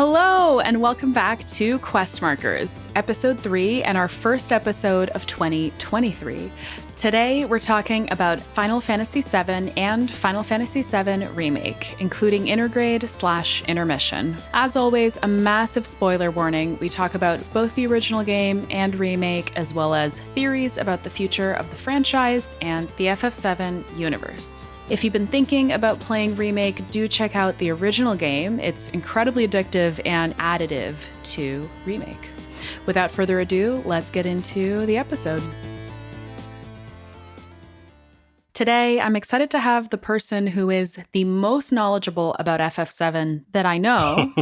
Hello, and welcome back to Quest Markers, episode 3, and our first episode of 2023. Today, we're talking about Final Fantasy VII and Final Fantasy VII Remake, including intergrade/intermission. As always, a massive spoiler warning. We talk about both the original game and remake, as well as theories about the future of the franchise and the FF7 universe. If you've been thinking about playing Remake, do check out the original game. It's incredibly addictive and additive to Remake. Without further ado, let's get into the episode. Today, I'm excited to have the person who is the most knowledgeable about FF7 that I know.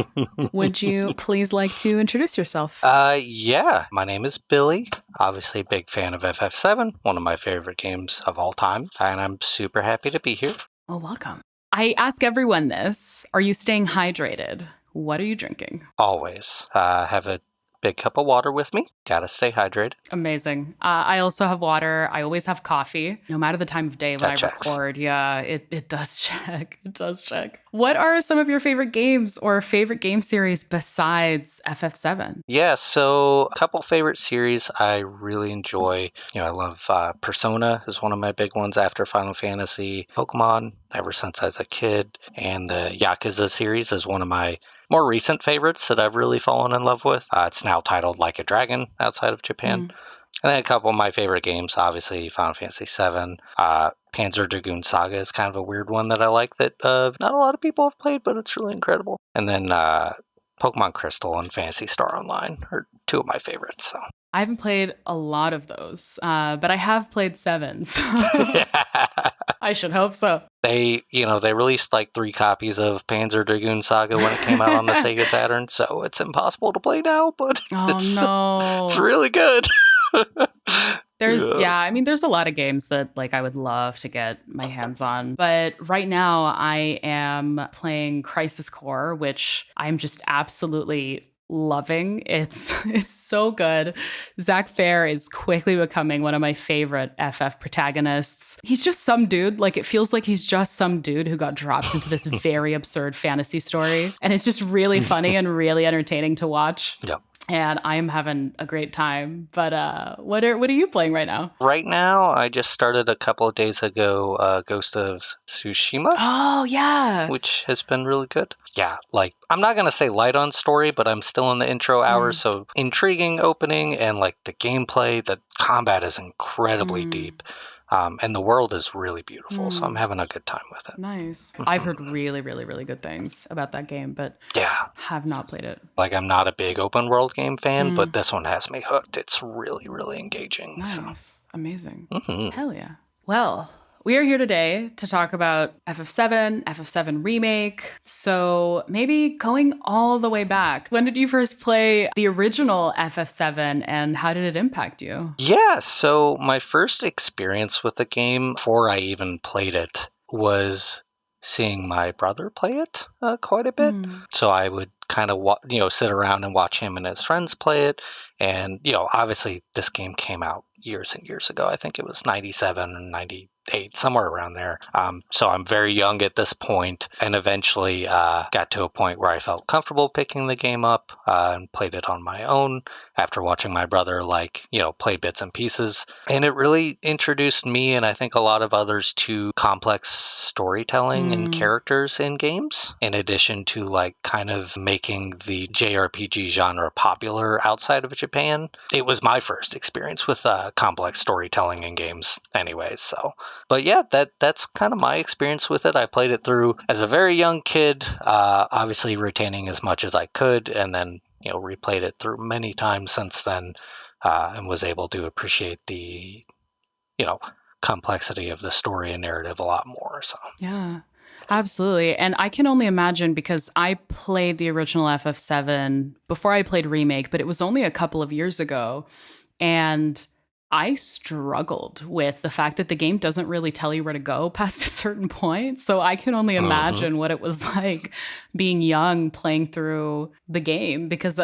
Would you please like to introduce yourself? Yeah. My name is Billy. Obviously a big fan of FF7, one of my favorite games of all time, and I'm super happy to be here. Well, welcome. I ask everyone this. Are you staying hydrated? What are you drinking? Always. Have a big cup of water with me. Gotta stay hydrated. Amazing. I also have water. I always have coffee, no matter the time of day when I record. Yeah, it does check. It does check. What are some of your favorite games or favorite game series besides FF7? Yeah, so a couple favorite series I really enjoy. I love Persona is one of my big ones after Final Fantasy. Pokemon, ever since I was a kid. And the Yakuza series is one of my more recent favorites that I've really fallen in love with. It's now titled Like a Dragon outside of Japan. And then a couple of my favorite games, obviously Final Fantasy VII. Panzer Dragoon Saga is kind of a weird one that I like that not a lot of people have played, but it's really incredible. And then Pokemon Crystal and Phantasy Star Online are two of my favorites. So I haven't played a lot of those, but I have played 7. So I should hope so. They released like 3 copies of Panzer Dragoon Saga when it came out on the Sega Saturn, so it's impossible to play now, but it's really good. There's a lot of games that I would love to get my hands on, but right now I am playing Crisis Core, which I'm just absolutely loving. It's so good. Zack Fair is quickly becoming one of my favorite FF protagonists. He's just some dude. It feels like he's just some dude who got dropped into this very absurd fantasy story, and it's just really funny and really entertaining to watch. Yep. And I'm having a great time. But what are you playing right now? Right now, I just started a couple of days ago Ghost of Tsushima. Oh, yeah. Which has been really good. Yeah, I'm not going to say light on story, but I'm still in the intro hours, so intriguing opening, and the gameplay, the combat is incredibly deep. And the world is really beautiful, so I'm having a good time with it. Nice. I've heard really, really, really good things about that game, but have not played it. I'm not a big open world game fan, but this one has me hooked. It's really, really engaging. Nice. Amazing. Hell yeah. Well, we are here today to talk about FF7, FF7 Remake. So maybe going all the way back. When did you first play the original FF7 and how did it impact you? Yeah, so my first experience with the game before I even played it was seeing my brother play it quite a bit. So I would kind of sit around and watch him and his friends play it. And, obviously this game came out years and years ago. I think it was 97 and 98, somewhere around there. So I'm very young at this point, and eventually got to a point where I felt comfortable picking the game up and played it on my own after watching my brother play bits and pieces. And it really introduced me, and I think a lot of others, to complex storytelling and characters in games, in addition to kind of making the JRPG genre popular outside of Japan. It was my first experience with complex storytelling in games anyways. So, but yeah, that's kind of my experience with it. I played it through as a very young kid, obviously retaining as much as I could, and then replayed it through many times since then, and was able to appreciate the complexity of the story and narrative a lot more. So yeah. Absolutely. And I can only imagine, because I played the original FF7 before I played Remake, but it was only a couple of years ago. And I struggled with the fact that the game doesn't really tell you where to go past a certain point. So I can only imagine what it was like being young playing through the game, because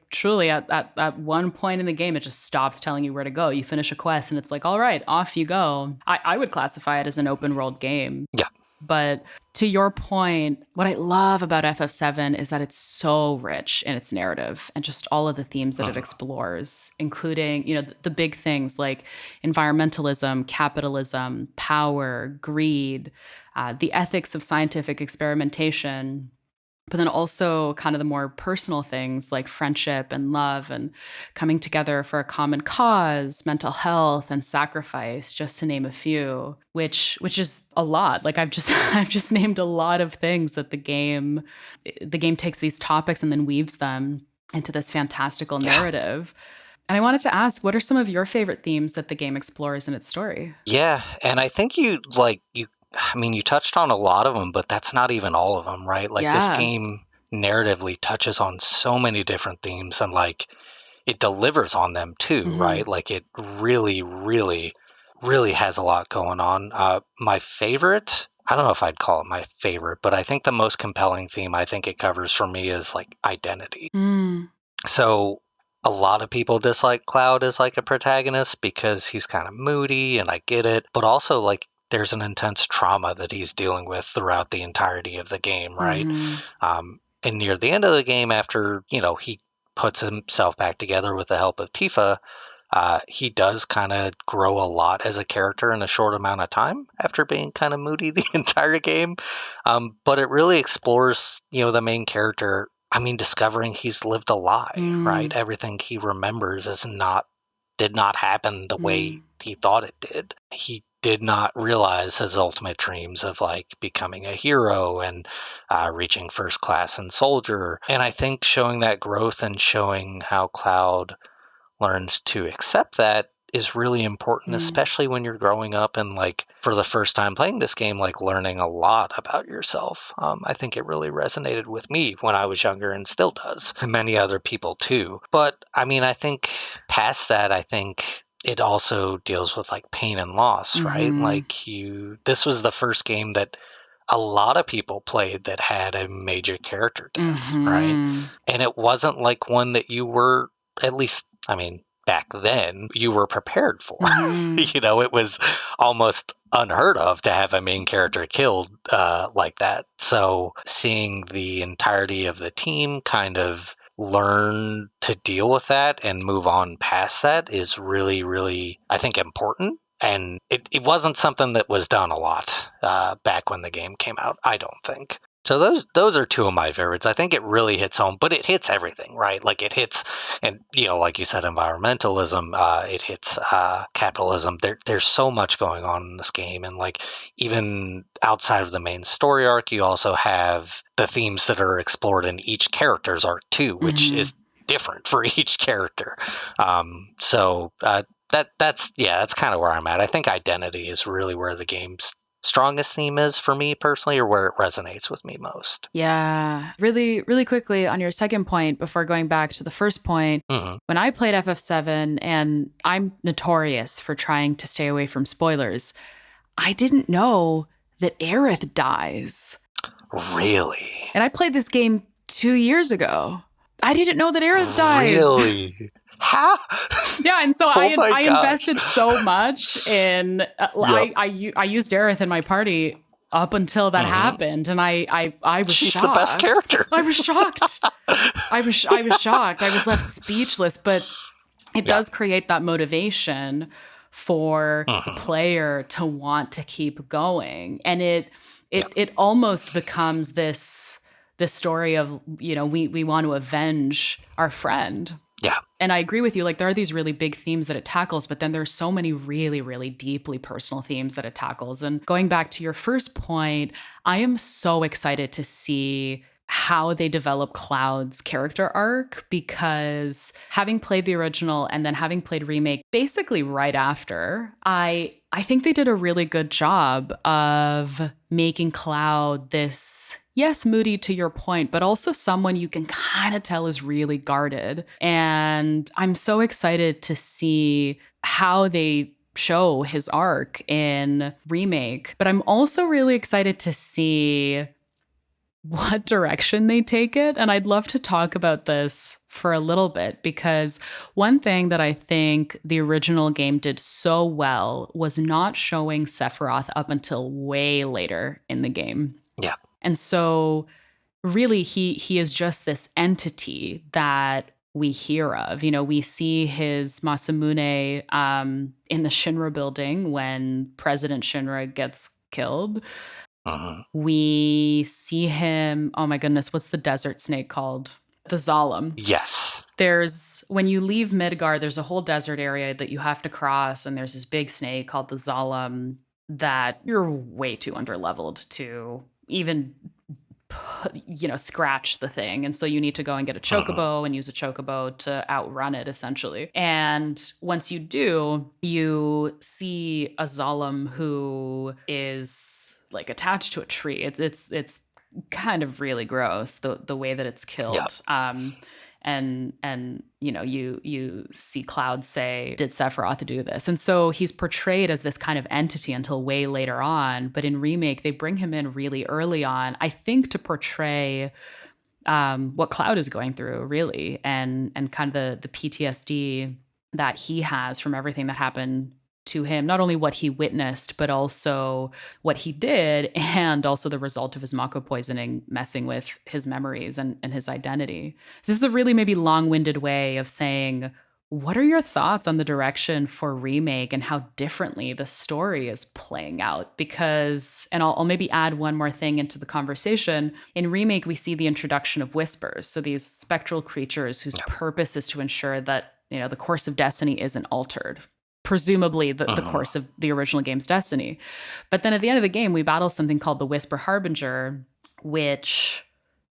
truly at one point in the game, it just stops telling you where to go. You finish a quest and it's all right, off you go. I would classify it as an open world game. Yeah. But to your point, what I love about FF7 is that it's so rich in its narrative and just all of the themes that it explores, including, the big things like environmentalism, capitalism, power, greed, the ethics of scientific experimentation, but then also kind of the more personal things like friendship and love and coming together for a common cause, mental health and sacrifice, just to name a few, which is a lot. Like I've just named a lot of things that the game takes these topics and then weaves them into this fantastical narrative. And I wanted to ask, what are some of your favorite themes that the game explores in its story? Yeah, and I think you touched on a lot of them, but that's not even all of them, right? Like this game narratively touches on so many different themes and like it delivers on them too, right? Like it really, really, really has a lot going on. My favorite, I don't know if I'd call it my favorite, but I think the most compelling theme I think it covers for me is like identity. So a lot of people dislike Cloud as like a protagonist because he's kind of moody, and I get it. But also like there's an intense trauma that he's dealing with throughout the entirety of the game, right? And near the end of the game, after, he puts himself back together with the help of Tifa, he does kind of grow a lot as a character in a short amount of time after being kind of moody the entire game. But it really explores, the main character. I mean, discovering he's lived a lie, right? Everything he remembers did not happen the way he thought it did. He did not realize his ultimate dreams of like becoming a hero and reaching first class and soldier. And I think showing that growth and showing how Cloud learns to accept that is really important, especially when you're growing up and like for the first time playing this game, like learning a lot about yourself. I think it really resonated with me when I was younger and still does, and many other people too. But I mean, I think past that, I think it also deals with like pain and loss, right? Like this was the first game that a lot of people played that had a major character death, right? And it wasn't like one that you were, at least, I mean, back then, you were prepared for. It was almost unheard of to have a main character killed like that. So seeing the entirety of the team kind of learn to deal with that and move on past that is really, really, I think, important. And it wasn't something that was done a lot back when the game came out, I don't think. So those are two of my favorites. I think it really hits home, but it hits everything, right? Like it hits, and like you said, environmentalism. It hits capitalism. There's so much going on in this game, and like even outside of the main story arc, you also have the themes that are explored in each character's arc too, which is different for each character. So that's kind of where I'm at. I think identity is really where the game's strongest theme is for me personally, or where it resonates with me most. Yeah. Really, really quickly on your second point, before going back to the first point, when I played FF7, and I'm notorious for trying to stay away from spoilers, I didn't know that Aerith dies. Really? And I played this game 2 years ago. I didn't know that Aerith dies. Really? How? Yeah, and so I invested so much in. I used Aerith in my party up until that happened, and I was She's shocked. The best character. I was shocked. I was shocked. I was left speechless. But it does create that motivation for the player to want to keep going, and it almost becomes this story of we want to avenge our friend. Yeah. And I agree with you. Like, there are these really big themes that it tackles, but then there's so many really, really deeply personal themes that it tackles. And going back to your first point, I am so excited to see how they develop Cloud's character arc, because having played the original and then having played Remake basically right after, I think they did a really good job of making Cloud this, yes, moody to your point, but also someone you can kind of tell is really guarded. And I'm so excited to see how they show his arc in Remake. But I'm also really excited to see what direction they take it. And I'd love to talk about this for a little bit, because one thing that I think the original game did so well was not showing Sephiroth up until way later in the game. Yeah. And so really he is just this entity that we hear of. You know, we see his Masamune in the Shinra building when President Shinra gets killed. We see him, oh my goodness, what's the desert snake called? The Zalem. Yes. When you leave Midgar, there's a whole desert area that you have to cross, and there's this big snake called the Zalem that you're way too underleveled to even scratch the thing. And so you need to go and get a chocobo and use a chocobo to outrun it, essentially. And once you do, you see a Zalem who is like attached to a tree. It's kind of really gross, the way that it's killed. Yeah. And you see Cloud say, did Sephiroth do this? And so he's portrayed as this kind of entity until way later on. But in Remake, they bring him in really early on, I think, to portray what Cloud is going through, really, and kind of the PTSD that he has from everything that happened to him, not only what he witnessed, but also what he did, and also the result of his Mako poisoning messing with his memories and his identity. So this is a really maybe long-winded way of saying, what are your thoughts on the direction for Remake and how differently the story is playing out? Because, and I'll maybe add one more thing into the conversation. In Remake, we see the introduction of Whispers. So these spectral creatures whose purpose is to ensure that, the course of destiny isn't altered. Presumably the course of the original game's destiny. But then at the end of the game, we battle something called the Whisper Harbinger, which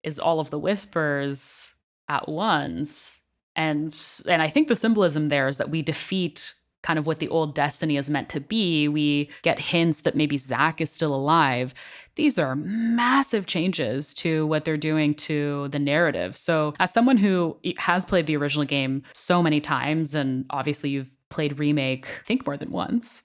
is all of the whispers at once. And I think the symbolism there is that we defeat kind of what the old destiny is meant to be. We get hints that maybe Zack is still alive. These are massive changes to what they're doing to the narrative. So as someone who has played the original game so many times, and obviously you've played Remake, I think, more than once.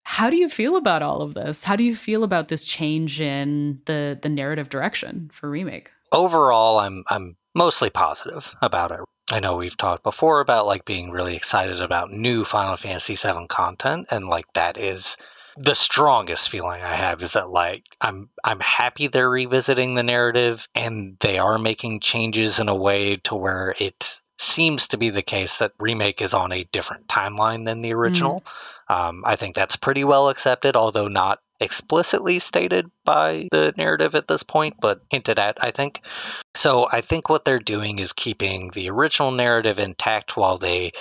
How do you feel about all of this? How do you feel about this change in the narrative direction for Remake? Overall, I'm mostly positive about it. I know we've talked before about like being really excited about new Final Fantasy VII content, and like that is the strongest feeling I have, is that like I'm happy they're revisiting the narrative and they are making changes in a way to where it seems to be the case that Remake is on a different timeline than the original. I think that's pretty well accepted, although not explicitly stated by the narrative at this point, but hinted at, I think. So I think what they're doing is keeping the original narrative intact while they,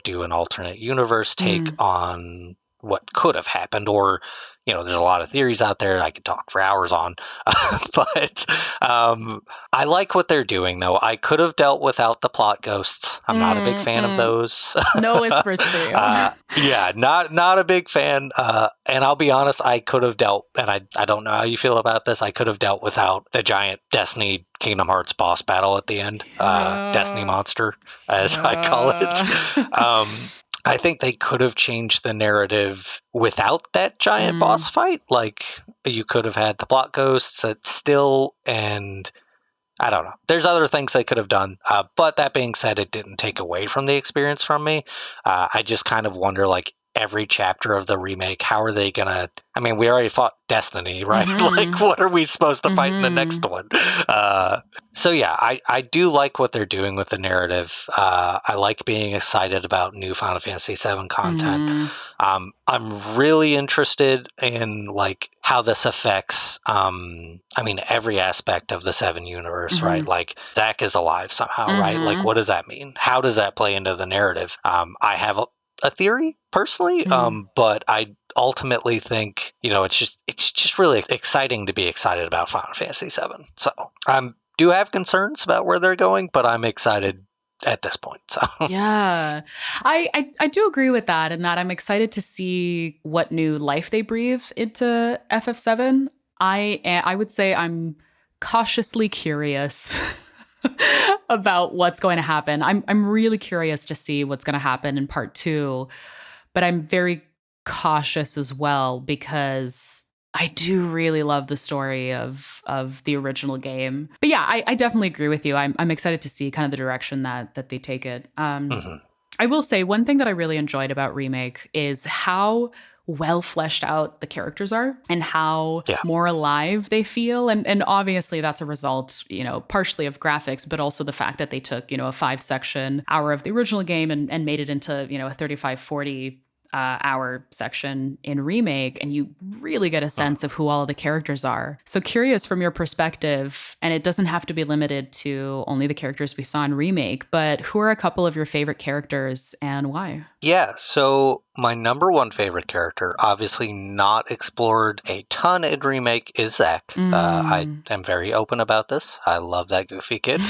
do an alternate universe take on what could have happened, or there's a lot of theories out there I could talk for hours on. But I like what they're doing, though. I could have dealt without the plot ghosts. I'm not a big fan of those. No whispers for you. Yeah, not a big fan. And I'll be honest, I could have dealt, and I don't know how you feel about this, I could have dealt without the giant Destiny Kingdom Hearts boss battle at the end. Destiny monster, as I call it. I think they could have changed the narrative without that giant boss fight. Like, you could have had the plot ghosts still, and I don't know. There's other things they could have done. But that being said, it didn't take away from the experience from me. I just kind of wonder, like, every chapter of the remake, how are they going to... I mean, we already fought Destiny, right? Like, what are we supposed to fight in the next one? So yeah, I do like what they're doing with the narrative. I like being excited about new Final Fantasy VII content. I'm really interested in like how this affects, every aspect of the Seven universe, right? Like, Zack is alive somehow, right? Like, what does that mean? How does that play into the narrative? I have a theory personally, but I ultimately think, it's just really exciting to be excited about Final Fantasy VII. So I do have concerns about where they're going, but I'm excited at this point. So yeah, I do agree with that, and that I'm excited to see what new life they breathe into FF7. I would say I'm cautiously curious about what's going to happen. I'm really curious to see what's going to happen in part 2, but I'm very cautious as well, because I do really love the story of the original game. But yeah, I definitely agree with you. I'm excited to see kind of the direction that they take it. I will say one thing that I really enjoyed about Remake is how well fleshed out the characters are and how more alive they feel. And obviously that's a result, partially of graphics, but also the fact that they took, a 5-section hour of the original game and made it into, a 35, 40 hour section in Remake, and you really get a sense of who all of the characters are. So curious from your perspective, and it doesn't have to be limited to only the characters we saw in Remake, but who are a couple of your favorite characters and why? Yeah, so my number one favorite character, obviously not explored a ton in Remake, is Zack. I am very open about this. I love that goofy kid.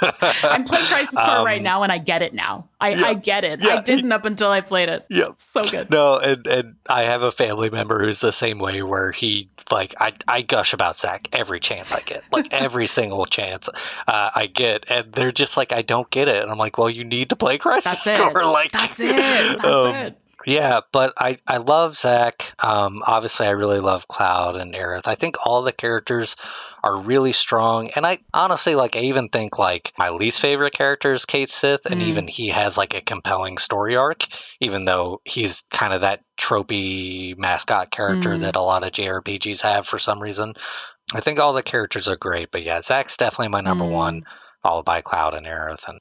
I'm playing Crisis Core right now, and I get it now. I get it. I didn't up until I played it. Yeah. So good. No, and I have a family member who's the same way, where he, I gush about Zack every chance I get. Like, every single chance I get. And they're just like, I don't get it. And I'm like, well, you need to play Crisis Core. That's it. Yeah, but I love Zack. Obviously, I really love Cloud and Aerith. I think all the characters are really strong. And I honestly, I even think, my least favorite character is Kate Sith, and even he has, a compelling story arc, even though he's kind of that tropey mascot character that a lot of JRPGs have for some reason. I think all the characters are great, but yeah, Zack's definitely my number one, followed by Cloud and Aerith. And,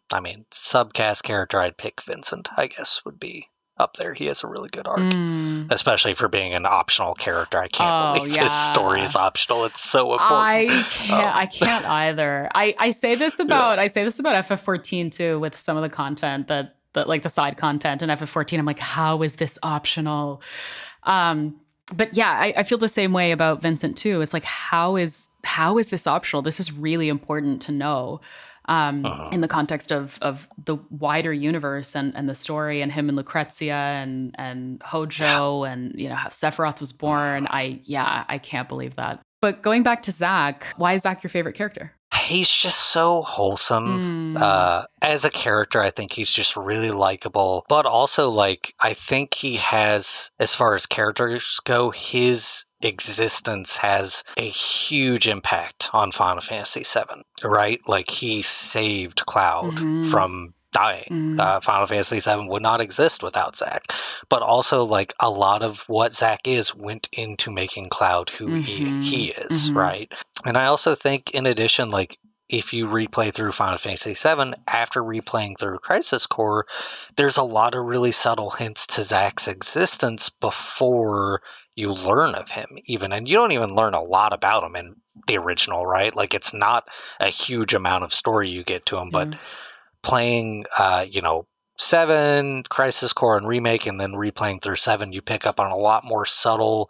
subcast character, I'd pick Vincent, I guess, would be up there. He has a really good arc, especially for being an optional character. I can't believe his story is optional. It's so important. I can't either. I say this about FF14 too, with some of the content that the side content in FF14. I'm like, how is this optional? But yeah, I feel the same way about Vincent too. It's like, how is this optional? This is really important to know. In the context of the wider universe and the story, and him and Lucrezia and Hojo and how Sephiroth was born. I can't believe that. But going back to Zack, why is Zack your favorite character? He's just so wholesome. As a character, I think he's just really likable. But also, I think he has, as far as characters go, his existence has a huge impact on Final Fantasy VII, right? He saved Cloud from dying. Final Fantasy VII would not exist without Zack. But also, a lot of what Zack is went into making Cloud who he is, right? And I also think, in addition, if you replay through Final Fantasy VII, after replaying through Crisis Core, there's a lot of really subtle hints to Zack's existence before you learn of him, even. And you don't even learn a lot about him in the original, right? It's not a huge amount of story you get to him, but playing, 7, Crisis Core, and Remake, and then replaying through 7, you pick up on a lot more subtle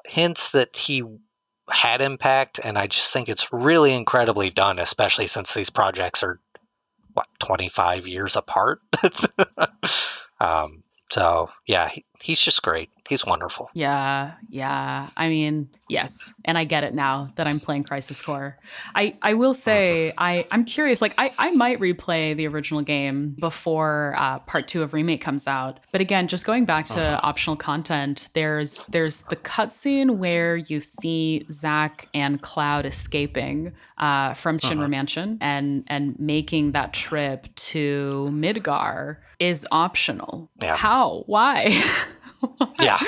hints that he had impact, and I just think it's really incredibly done, especially since these projects are 25 years apart. So yeah, he's just great. He's wonderful. Yeah. Yes. And I get it now that I'm playing Crisis Core. I will say, I'm curious, I might replay the original game before part 2 of Remake comes out. But again, just going back to optional content, there's the cutscene where you see Zack and Cloud escaping from Shinra Mansion and making that trip to Midgar is optional. Yeah. How? Why? Yeah.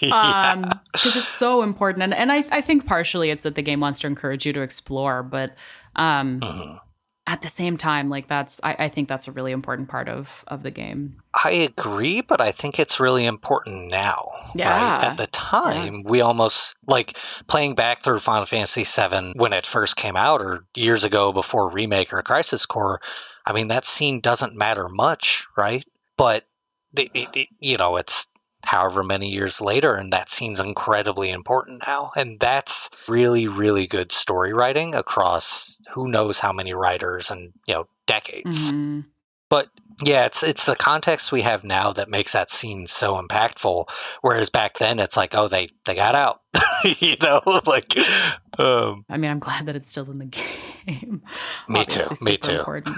Because it's so important. And I think partially it's that the game wants to encourage you to explore, but at the same time, I think that's a really important part of the game. I agree, but I think it's really important now. Yeah. Right? At the time, we almost, playing back through Final Fantasy VII when it first came out, or years ago before Remake or Crisis Core, that scene doesn't matter much, right? But, it's however many years later, and that scene's incredibly important now. And that's really, really good story writing across who knows how many writers and, decades. But yeah, it's the context we have now that makes that scene so impactful. Whereas back then, it's like, oh, they got out, I'm glad that it's still in the game. Me too. Important.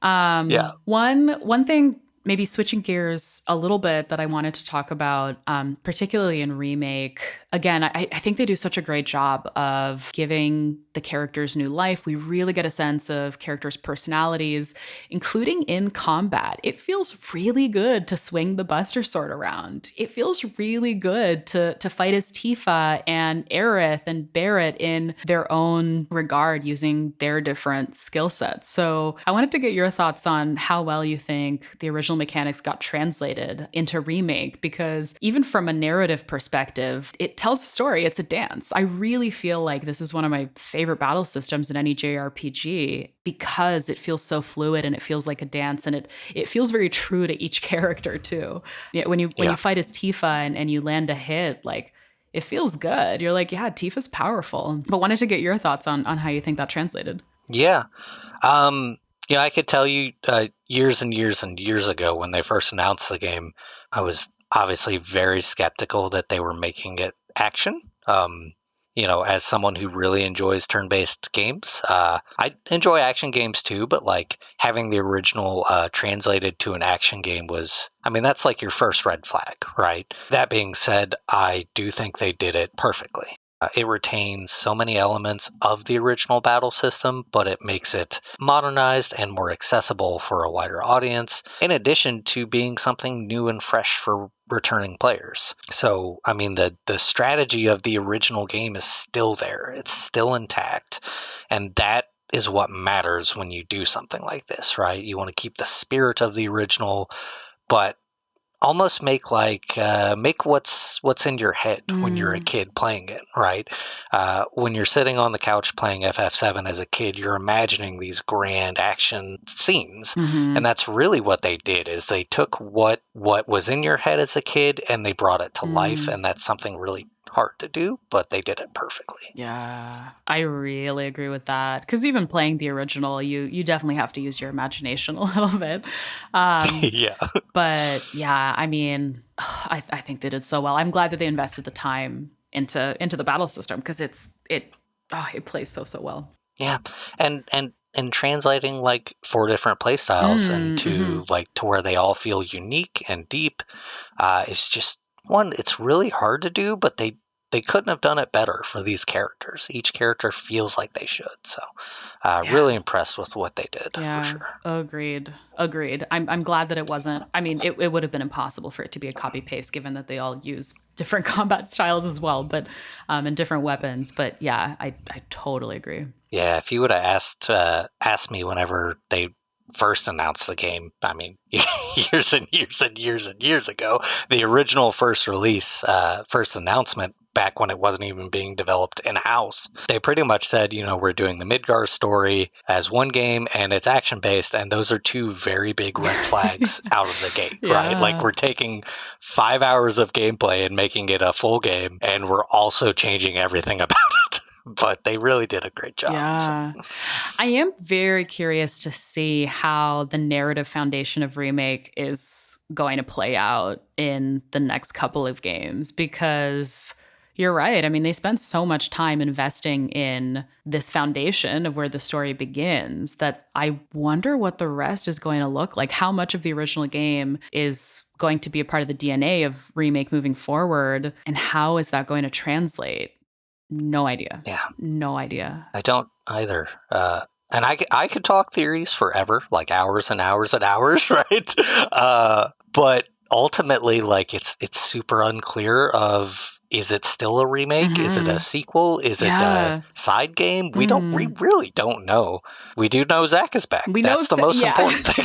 Yeah. One thing maybe switching gears a little bit that I wanted to talk about, particularly in Remake. Again, I think they do such a great job of giving the characters new life. We really get a sense of characters' personalities, including in combat. It feels really good to swing the Buster Sword around. It feels really good to fight as Tifa and Aerith and Barrett in their own regard using their different skill sets. So I wanted to get your thoughts on how well you think the original mechanics got translated into Remake, because even from a narrative perspective, it tells a story. It's a dance. I really feel like this is one of my favorite battle systems in any JRPG because it feels so fluid and it feels like a dance, and it feels very true to each character too. When you fight as Tifa and you land a hit, like, it feels good. You're like, yeah, Tifa's powerful. But wanted to get your thoughts on how you think that translated. Yeah. I could tell you years and years and years ago when they first announced the game, I was obviously very skeptical that they were making it action. As someone who really enjoys turn-based games, I enjoy action games too, but like having the original translated to an action game that's like your first red flag, right? That being said, I do think they did it perfectly. It retains so many elements of the original battle system, but it makes it modernized and more accessible for a wider audience, in addition to being something new and fresh for returning players. So, the strategy of the original game is still there. It's still intact. And that is what matters when you do something like this, right? You want to keep the spirit of the original, but almost make what's in your head when you're a kid playing it, right? When you're sitting on the couch playing FF7 as a kid, you're imagining these grand action scenes. And that's really what they did, is they took what was in your head as a kid and they brought it to life. And that's something really hard to do, but they did it perfectly. Yeah, I really agree with that. Because even playing the original, you definitely have to use your imagination a little bit. Yeah. But yeah, I think they did so well. I'm glad that they invested the time into the battle system, because it plays so well. Yeah, and translating like 4 different play styles into like to where they all feel unique and deep is just one. It's really hard to do, but they couldn't have done it better for these characters. Each character feels like they should. So really impressed with what they did, for sure. Agreed. I'm glad that it wasn't. It would have been impossible for it to be a copy paste, given that they all use different combat styles as well, but and different weapons. But yeah, I totally agree. Yeah, if you would have asked me whenever they first announced the game, years and years and years and years ago, the original first release, first announcement, back when it wasn't even being developed in-house, they pretty much said, we're doing the Midgar story as one game and it's action-based, and those are 2 very big red flags out of the gate, right? Like, we're taking 5 hours of gameplay and making it a full game, and we're also changing everything about it. But they really did a great job. Yeah. So. I am very curious to see how the narrative foundation of Remake is going to play out in the next couple of games, because you're right. They spent so much time investing in this foundation of where the story begins that I wonder what the rest is going to look like. How much of the original game is going to be a part of the DNA of Remake moving forward, and how is that going to translate? No idea. Yeah. No idea. I don't either. And I could talk theories forever, like hours and hours and hours, right? But ultimately, like, it's super unclear of, is it still a remake? Is it a sequel? Is it a side game? We really don't know. We do know Zack is back. That's the most important thing.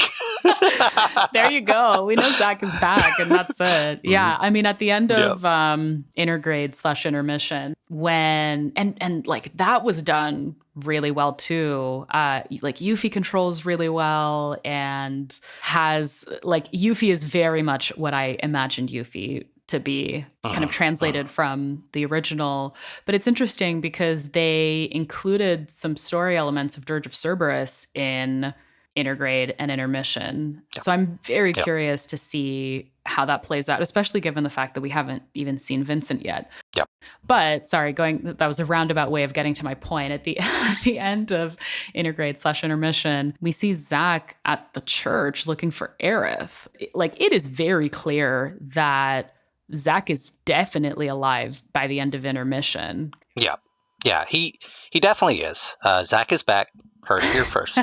There you go. We know Zack is back, and that's it. Yeah. At the end of Intergrade/Intermission, when and like that was done really well too. Like Yuffie controls really well, and has like Yuffie is very much what I imagined Yuffie to be, kind of translated from the original. But it's interesting because they included some story elements of Dirge of Cerberus in Intergrade and Intermission. So I'm very curious to see how that plays out, especially given the fact that we haven't even seen Vincent yet. Yep. But sorry, that was a roundabout way of getting to my point. At the at the end of Intergrade/Intermission, we see Zack at the church looking for Aerith. Like, it is very clear that Zack is definitely alive by the end of Intermission. Yeah. Yeah, he definitely is. Zack is back. Heard it here first.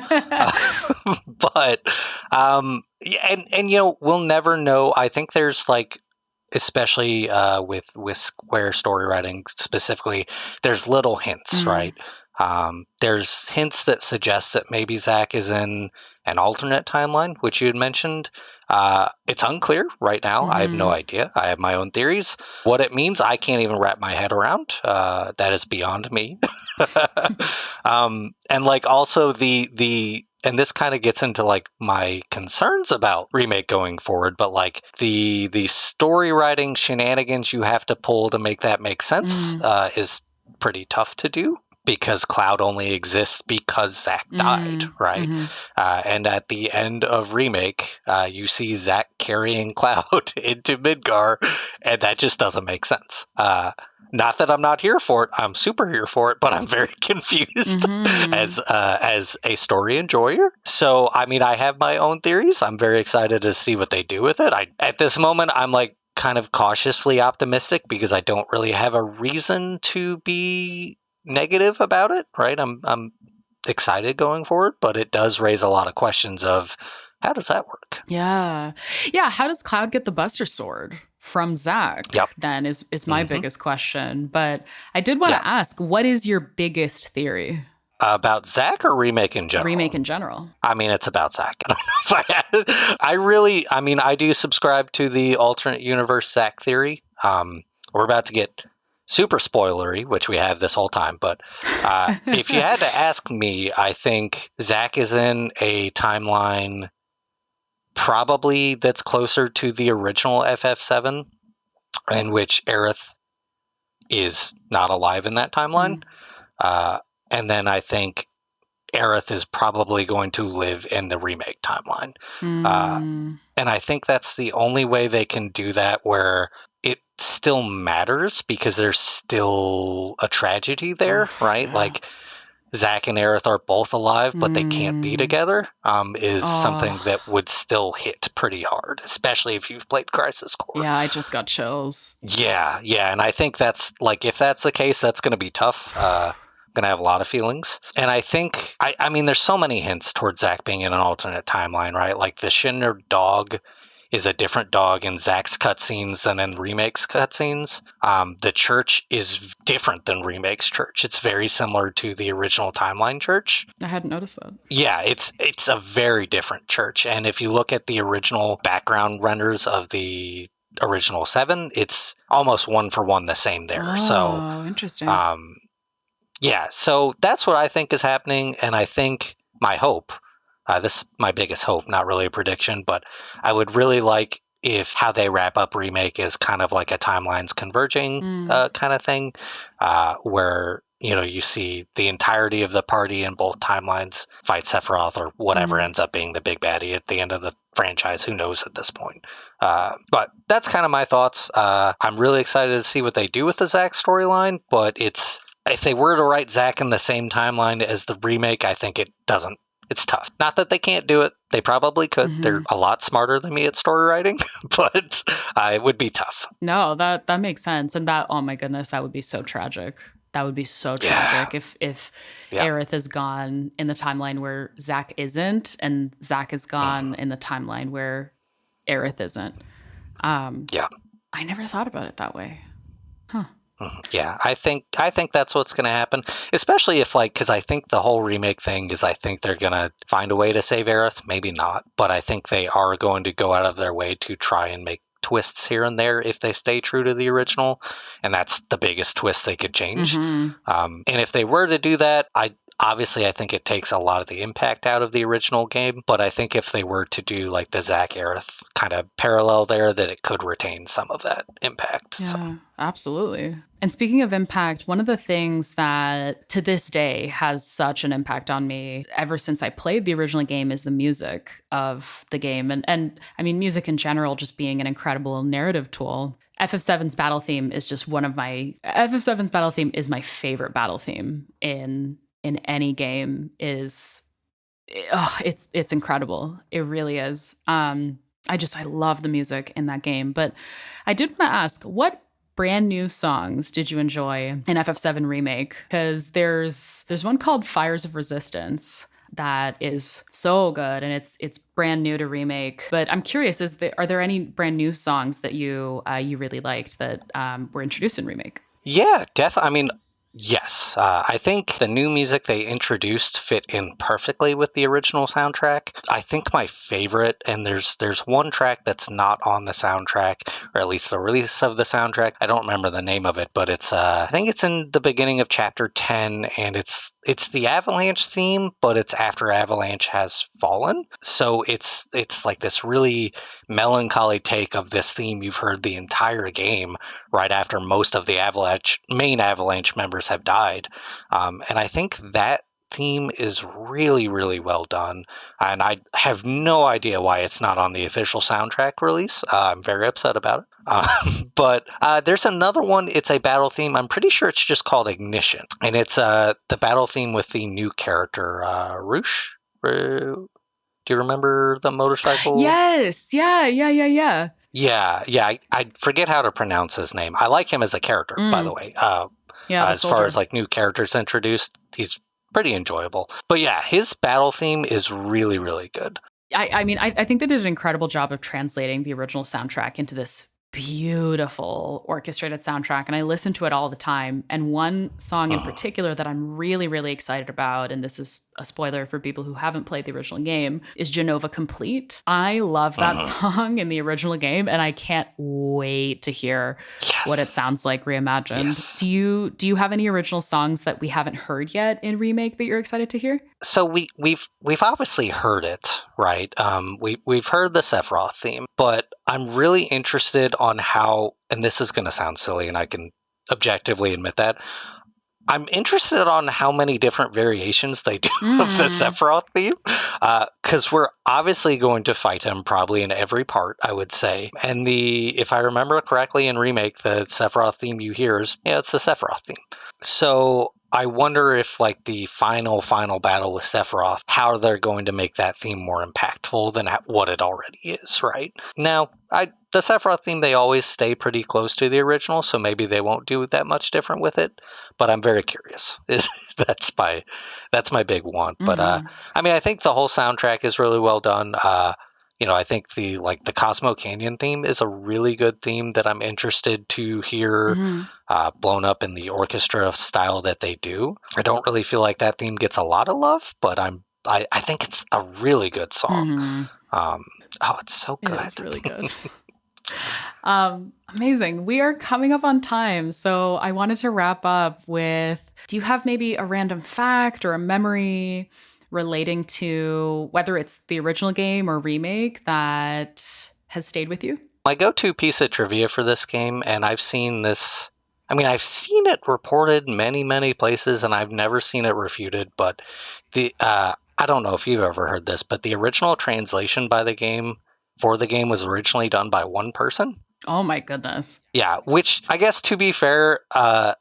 But and we'll never know. I think there's like, especially with Square story writing specifically, there's little hints, right? There's hints that suggest that maybe Zack is in an alternate timeline, which you had mentioned. It's unclear right now. I have no idea. I have my own theories. What it means, I can't even wrap my head around. That is beyond me. And like also and this kind of gets into like my concerns about Remake going forward, but like the story writing shenanigans you have to pull to make that make sense is pretty tough to do, because Cloud only exists because Zack died, right? And at the end of Remake, you see Zack carrying Cloud into Midgar, and that just doesn't make sense. Not that I'm not here for it. I'm super here for it, but I'm very confused as a story enjoyer. So, I mean, I have my own theories. I'm very excited to see what they do with it. At this moment, I'm like kind of cautiously optimistic because I don't really have a reason to be negative about it, right? I'm excited going forward, but it does raise a lot of questions of how does that work? Yeah. How does Cloud get the Buster Sword from Zack? Yep. Then is my biggest question. But I did want to ask, what is your biggest theory? About Zack or Remake in general? Remake in general. I mean, it's about Zack. I don't know if I do subscribe to the alternate universe Zack theory. We're about to get super spoilery, which we have this whole time. But if you had to ask me, I think Zack is in a timeline probably that's closer to the original FF7, in which Aerith is not alive in that timeline. And then I think Aerith is probably going to live in the Remake timeline. And I think that's the only way they can do that, where it still matters because there's still a tragedy there, right? Yeah. Like, Zack and Aerith are both alive, but they can't be together, is something that would still hit pretty hard, especially if you've played Crisis Core. Yeah, I just got chills. Yeah, and I think that's, like, if that's the case, that's going to be tough. Going to have a lot of feelings. And I think, I mean, there's so many hints towards Zack being in an alternate timeline, right? Like, the Schindler dog is a different dog in Zack's cutscenes than in Remake's cutscenes. The church is different than Remake's church. It's very similar to the original timeline church. I hadn't noticed that. Yeah, it's a very different church. And if you look at the original background renders of the original 7, it's almost one for one the same there. Oh, interesting. Yeah, so that's what I think is happening. And I think my hope, this is my biggest hope, not really a prediction, but I would really like if how they wrap up Remake is kind of like a timelines converging kind of thing, where, you see the entirety of the party in both timelines fight Sephiroth or whatever ends up being the big baddie at the end of the franchise. Who knows at this point? But that's kind of my thoughts. I'm really excited to see what they do with the Zack storyline, but if they were to write Zack in the same timeline as the Remake, I think it's tough. Not that they can't do it. They probably could. They're a lot smarter than me at story writing, but it would be tough. No, that makes sense. And that, oh my goodness, that would be so tragic. That would be so tragic if Aerith is gone in the timeline where Zack isn't, and Zack is gone in the timeline where Aerith isn't. I never thought about it that way. Huh. Yeah, I think that's what's going to happen, especially if, like, because I think the whole Remake thing is, I think they're going to find a way to save Aerith. Maybe not, but I think they are going to go out of their way to try and make twists here and there if they stay true to the original, and that's the biggest twist they could change. And if they were to do that, Obviously, I think it takes a lot of the impact out of the original game, but I think if they were to do like the Zack Aerith kind of parallel there, that it could retain some of that impact. Yeah, so. absolutely. And speaking of impact, one of the things that to this day has such an impact on me ever since I played the original game is the music of the game. And I mean, music in general just being an incredible narrative tool. FF7's battle theme is just FF7's battle theme is my favorite battle theme in any game. It's incredible. It really is. I love the music in that game. But I did want to ask, what brand new songs did you enjoy in FF7 Remake? Because there's one called Fires of Resistance that is so good, and it's brand new to Remake. But I'm curious, are there any brand new songs that you really liked that were introduced in Remake? Yeah, definitely. I mean, yes. I think the new music they introduced fit in perfectly with the original soundtrack. I think my favorite, and there's one track that's not on the soundtrack, or at least the release of the soundtrack. I don't remember the name of it, but it's I think it's in the beginning of chapter 10, and it's the Avalanche theme, but it's after Avalanche has fallen. So it's like this really melancholy take of this theme you've heard the entire game right after most of the main Avalanche members have died. And I think that theme is really, really well done. And I have no idea why it's not on the official soundtrack release. I'm very upset about it. But there's another one. It's a battle theme. I'm pretty sure it's just called Ignition. And it's the battle theme with the new character, Roosh. Do you remember the motorcycle? Yes. Yeah. Yeah. I forget how to pronounce his name. I like him as a character, by the way. As far as like new characters introduced, he's pretty enjoyable. But yeah, his battle theme is really, really good. I mean, I think they did an incredible job of translating the original soundtrack into this beautiful orchestrated soundtrack, and I listen to it all the time. And one song in particular that I'm really, really excited about, and this is a spoiler for people who haven't played the original game, is Genova Complete. I love that song in the original game, and I can't wait to hear what it sounds like reimagined. Yes. Do you have any original songs that we haven't heard yet in Remake that you're excited to hear? So we've obviously heard it, right? We've heard the Sephiroth theme, but I'm really interested on how, and this is going to sound silly, and I can objectively admit that, I'm interested on how many different variations they do of the Sephiroth theme, because we're obviously going to fight him probably in every part, I would say. And if I remember correctly in Remake, the Sephiroth theme you hear is, it's the Sephiroth theme. So I wonder if like the final battle with Sephiroth, how they're going to make that theme more impactful than what it already is, right? Now, the Sephiroth theme, they always stay pretty close to the original, so maybe they won't do that much different with it, but I'm very curious. That's my big one. But I mean, I think the whole soundtrack is really well done. I think the Cosmo Canyon theme is a really good theme that I'm interested to hear blown up in the orchestra style that they do. I don't really feel like that theme gets a lot of love, but I think it's a really good song. It's so good. It's really good. Amazing. We are coming up on time, so I wanted to wrap up with, do you have maybe a random fact or a memory relating to whether it's the original game or Remake that has stayed with you? My go-to piece of trivia for this game, and I've seen this, I've seen it reported many, many places, and I've never seen it refuted, but I don't know if you've ever heard this, but the original translation for the game was originally done by one person. Oh my goodness. Yeah, which I guess, to be fair,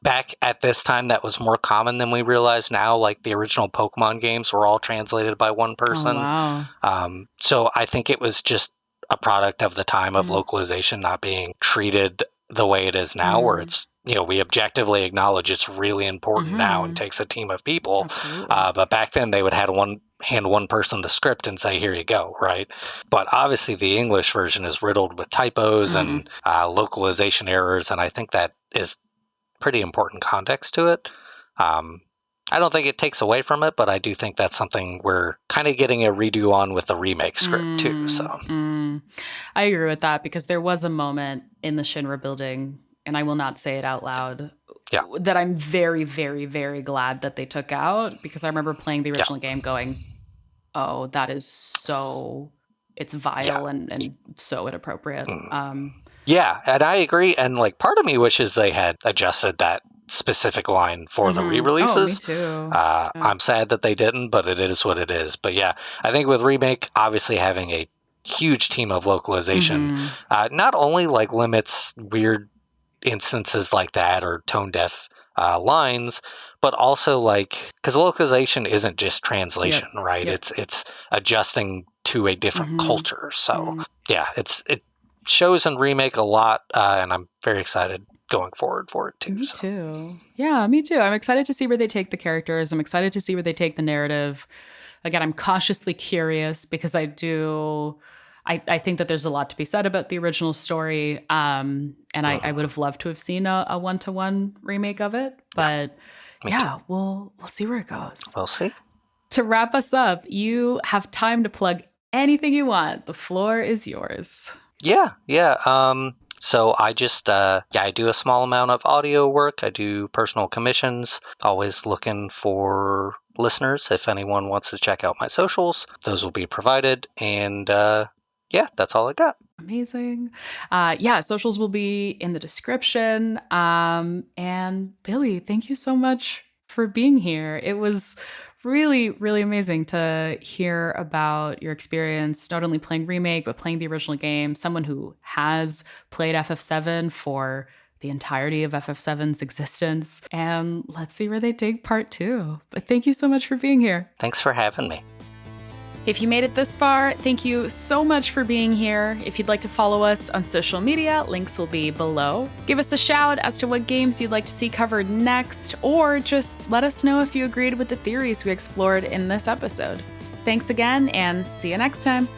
back at this time that was more common than we realize now. Like the original Pokemon games were all translated by one person. Oh, wow. So I think it was just a product of the time of localization not being treated the way it is now, where it's, we objectively acknowledge it's really important now and takes a team of people. But back then they would hand one person the script and say, here you go, right? But obviously the English version is riddled with typos and localization errors, and I think that is pretty important context to it. I don't think it takes away from it, but I do think that's something we're kind of getting a redo on with the remake script too. So I agree with that, because there was a moment in the Shinra building, and I will not say it out loud, that I'm very, very, very glad that they took out, because I remember playing the original game going, oh, that is so, it's vile and so inappropriate. Yeah, and I agree. And like part of me wishes they had adjusted that specific line for the re-releases. Oh, me too. I'm sad that they didn't, but it is what it is. But yeah, I think with Remake, obviously having a huge team of localization, not only like limits weird instances like that or tone deaf lines, but also like, because localization isn't just translation, right? It's adjusting to a different culture. So yeah, it shows in Remake a lot, and I'm very excited going forward for it too. Me too. Yeah, me too. I'm excited to see where they take the characters. I'm excited to see where they take the narrative. Again, I'm cautiously curious because I think that there's a lot to be said about the original story. And I would have loved to have seen a one-to-one remake of it. But we'll see where it goes. We'll see. To wrap us up, you have time to plug anything you want. The floor is yours. Yeah. So I just, I do a small amount of audio work. I do personal commissions, always looking for listeners. If anyone wants to check out my socials, those will be provided. And that's all I got. Amazing. Socials will be in the description. And Billy, thank you so much for being here. It was really, really amazing to hear about your experience, not only playing Remake, but playing the original game. Someone who has played FF7 for the entirety of FF7's existence. And let's see where they take part 2. But thank you so much for being here. Thanks for having me. If you made it this far, thank you so much for being here. If you'd like to follow us on social media, links will be below. Give us a shout as to what games you'd like to see covered next, or just let us know if you agreed with the theories we explored in this episode. Thanks again, and see you next time.